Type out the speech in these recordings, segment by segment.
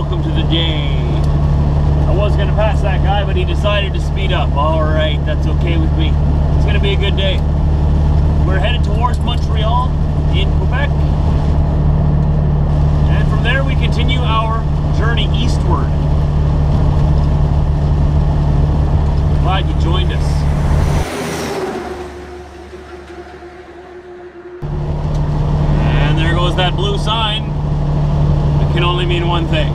welcome to the day. I was gonna pass that guy, but he decided to speed up. All right, that's okay with me. It's gonna be a good day. We're headed towards Montreal in Quebec. And from there we continue our journey eastward. Glad you joined us. And there goes that blue sign. It can only mean one thing.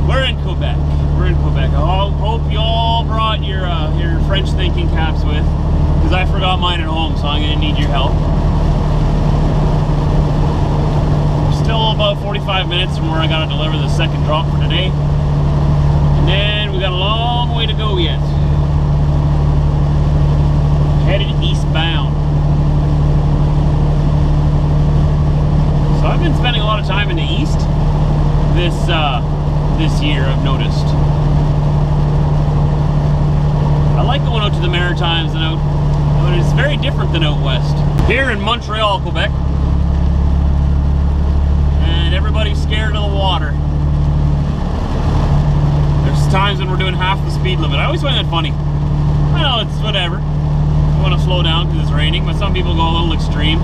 We're in Quebec. We're in Quebec. I hope you all brought your French thinking caps with, because I forgot mine at home, so I'm going to need your help. We're still about 45 minutes from where I got to deliver the second drop for today. And then we got a long way to go yet. Headed eastbound. So I've been spending a lot of time in the east this year, I've noticed. I like going out to the Maritimes and out, but it's very different than out west. Here in Montreal, Quebec, and everybody's scared of the water. There's times when we're doing half the speed limit. I always find that funny. I know, it's whatever. I want to slow down because it's raining, but some people go a little extreme.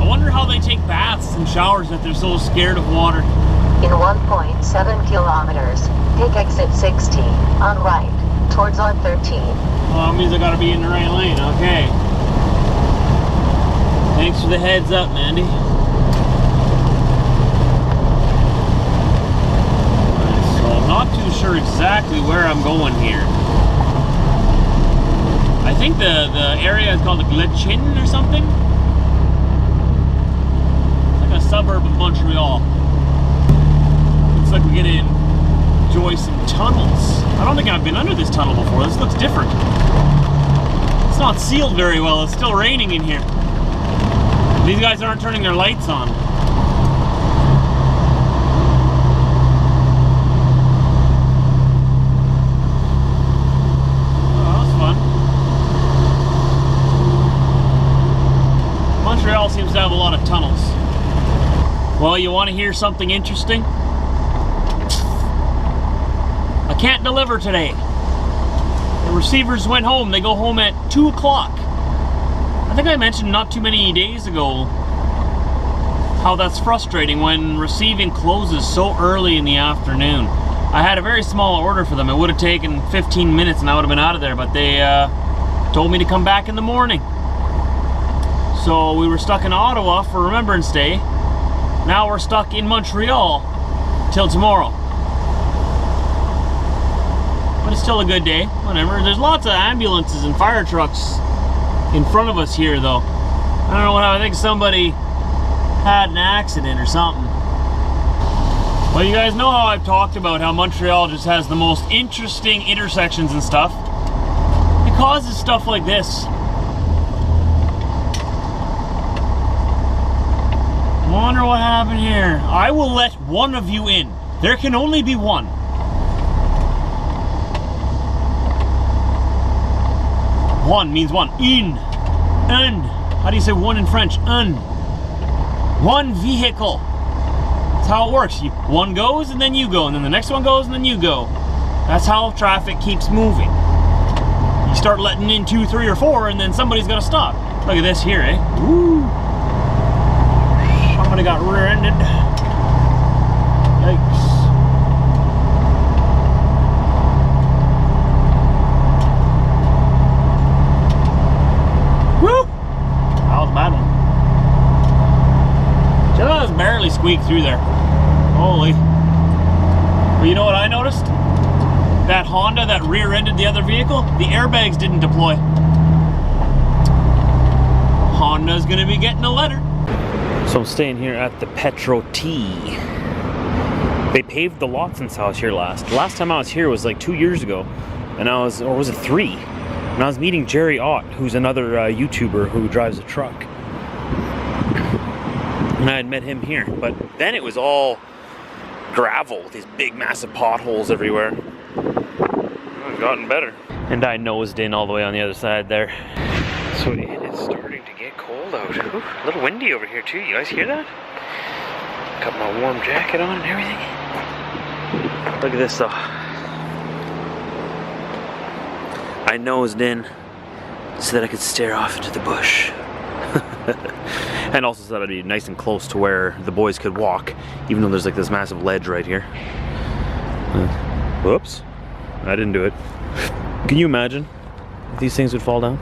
I wonder how they take baths and showers that they're so scared of water. In 1.7 kilometers, take exit 16 on right, towards on 13. Well, that means I gotta be in the right lane, okay. Thanks for the heads up, Mandy. So I'm not too sure exactly where I'm going here. I think the area is called the Gletchin or something. A suburb of Montreal. Looks like we're gonna enjoy some tunnels. I don't think I've been under this tunnel before. This looks different. It's not sealed very well. It's still raining in here. These guys aren't turning their lights on. Oh, that was fun. Montreal seems to have a lot of tunnels. Well, you want to hear something interesting? I can't deliver today. The receivers went home. They go home at 2 o'clock. I think I mentioned not too many days ago how that's frustrating when receiving closes so early in the afternoon. I had a very small order for them. It would have taken 15 minutes and I would have been out of there, but they told me to come back in the morning. So we were stuck in Ottawa for Remembrance Day. Now we're stuck in Montreal till tomorrow. But it's still a good day, whatever. There's lots of ambulances and fire trucks in front of us here though. I don't know what, I think somebody had an accident or something. Well, you guys know how I've talked about how Montreal just has the most interesting intersections and stuff. It causes stuff like this. Wonder what happened here. I will let one of you in. There can only be one. One means one. In. Un. How do you say one in French? Un. One vehicle. That's how it works. One goes and then you go, and then the next one goes and then you go. That's how traffic keeps moving. You start letting in 2, 3, or 4, and then somebody's got to stop. Look at this here, eh? Woo. Somebody got rear-ended. Yikes. Woo! That was a bad one. Just barely squeaked through there. Holy. But you know what I noticed? That Honda that rear-ended the other vehicle, the airbags didn't deploy. Honda's gonna be getting a letter. So I'm staying here at the PATRON. They paved the lot since I was here last. The last time I was here was like 2 years ago, and or was it 3? And I was meeting Jerry Ott, who's another YouTuber who drives a truck. And I had met him here, but then it was all gravel with these big massive potholes everywhere. It's gotten better. And I nosed in all the way on the other side there. So it is starting to get cold load. Ooh, a little windy over here too. You guys hear that? Got my warm jacket on and everything. Look at this though. I nosed in so that I could stare off into the bush. And also so that I'd be nice and close to where the boys could walk, even though there's like this massive ledge right here. Whoops. I didn't do it. Can you imagine if these things would fall down?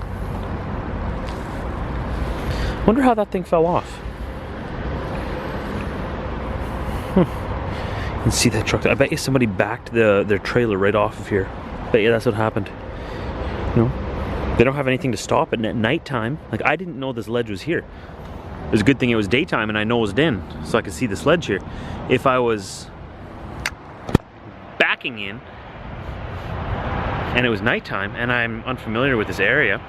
Wonder how that thing fell off. You can see that truck. I bet you somebody backed their trailer right off of here. Bet you that's what happened. You know, they don't have anything to stop it. And at nighttime, like I didn't know this ledge was here. It was a good thing it was daytime and I nosed in so I could see this ledge here. If I was backing in and it was nighttime and I'm unfamiliar with this area,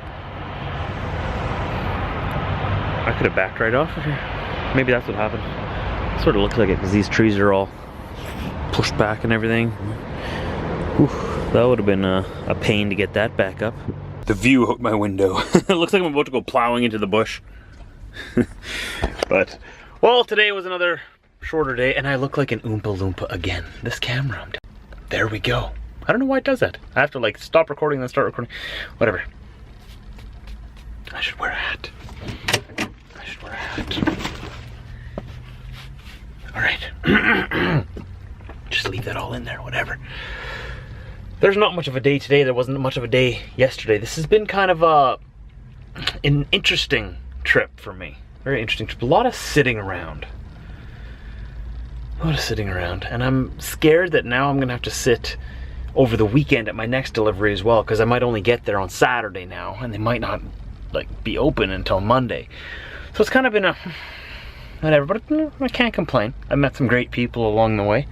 I could have backed right off of here. Maybe that's what happened. Sort of looks like it because these trees are all pushed back and everything. Whew, that would have been a pain to get that back up. The view out my window. It looks like I'm about to go plowing into the bush. But, well, today was another shorter day and I look like an Oompa Loompa again. This camera, there we go. I don't know why it does that. I have to like stop recording and then start recording. Whatever. I should wear a hat. I should wear a hat. Alright. Just leave that all in there, whatever. There's not much of a day today. There wasn't much of a day yesterday. This has been kind of an interesting trip for me. Very interesting trip. A lot of sitting around. A lot of sitting around. And I'm scared that now I'm going to have to sit over the weekend at my next delivery as well, because I might only get there on Saturday now and they might not like be open until Monday. So it's kind of been a whatever, but I can't complain. I met some great people along the way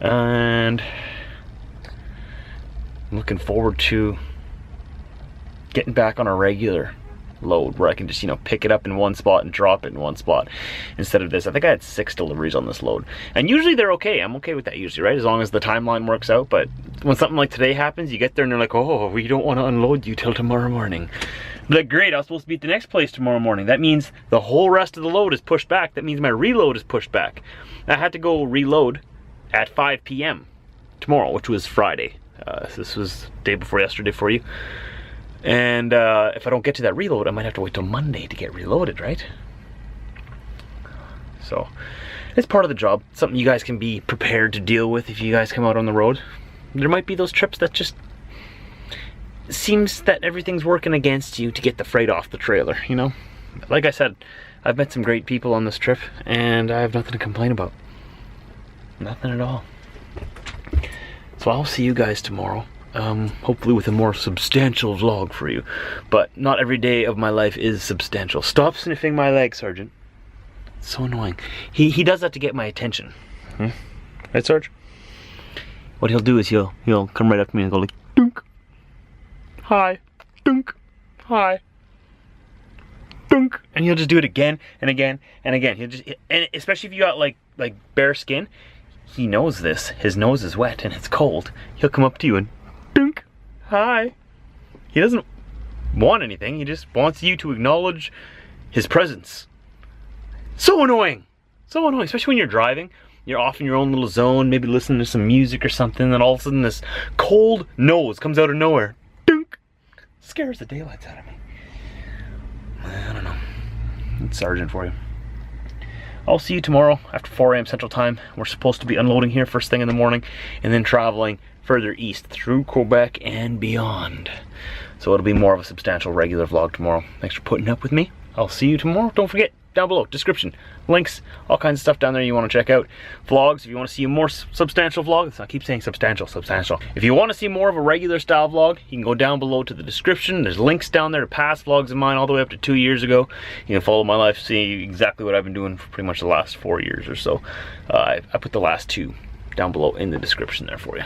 and I'm looking forward to getting back on a regular load where I can just, you know, pick it up in one spot and drop it in one spot instead of this. I think I had 6 deliveries on this load and usually they're okay. I'm okay with that usually, right? As long as the timeline works out. But when something like today happens, you get there and they're like, oh, we don't want to unload you till tomorrow morning. Like, great, I was supposed to be at the next place tomorrow morning. That means the whole rest of the load is pushed back. That means my reload is pushed back. I had to go reload at 5 p.m. tomorrow, which was Friday. This was day before yesterday for you. And if I don't get to that reload, I might have to wait till Monday to get reloaded, right? So, it's part of the job. Something you guys can be prepared to deal with if you guys come out on the road. There might be those trips that just seems that everything's working against you to get the freight off the trailer, you know? Like I said, I've met some great people on this trip and I have nothing to complain about. Nothing at all. So I'll see you guys tomorrow. Hopefully with a more substantial vlog for you. But not every day of my life is substantial. Stop sniffing my leg, Sergeant. It's so annoying. He does that to get my attention. Right, Sarge? What he'll do is he'll come right up to me and go like, dunk. Hi, dunk, hi, dunk, and he'll just do it again and again and again. He'll just, and especially if you got like bare skin, he knows this. His nose is wet and it's cold. He'll come up to you and dunk, hi. He doesn't want anything. He just wants you to acknowledge his presence. So annoying, especially when you're driving. You're off in your own little zone, maybe listening to some music or something, and all of a sudden this cold nose comes out of nowhere. Dunk! Scares the daylights out of me. I don't know. It's Sergeant for you. I'll see you tomorrow after 4 a.m. Central Time. We're supposed to be unloading here first thing in the morning and then traveling further east through Quebec and beyond. So it'll be more of a substantial regular vlog tomorrow. Thanks for putting up with me. I'll see you tomorrow. Don't forget, down below, description, links, all kinds of stuff down there you want to check out. Vlogs, if you want to see a more substantial vlog, I keep saying substantial. If you want to see more of a regular style vlog, you can go down below to the description. There's links down there to past vlogs of mine all the way up to 2 years ago. You can follow my life, see exactly what I've been doing for pretty much the last 4 years or so. I put the last 2 down below in the description there for you.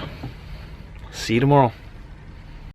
See you tomorrow.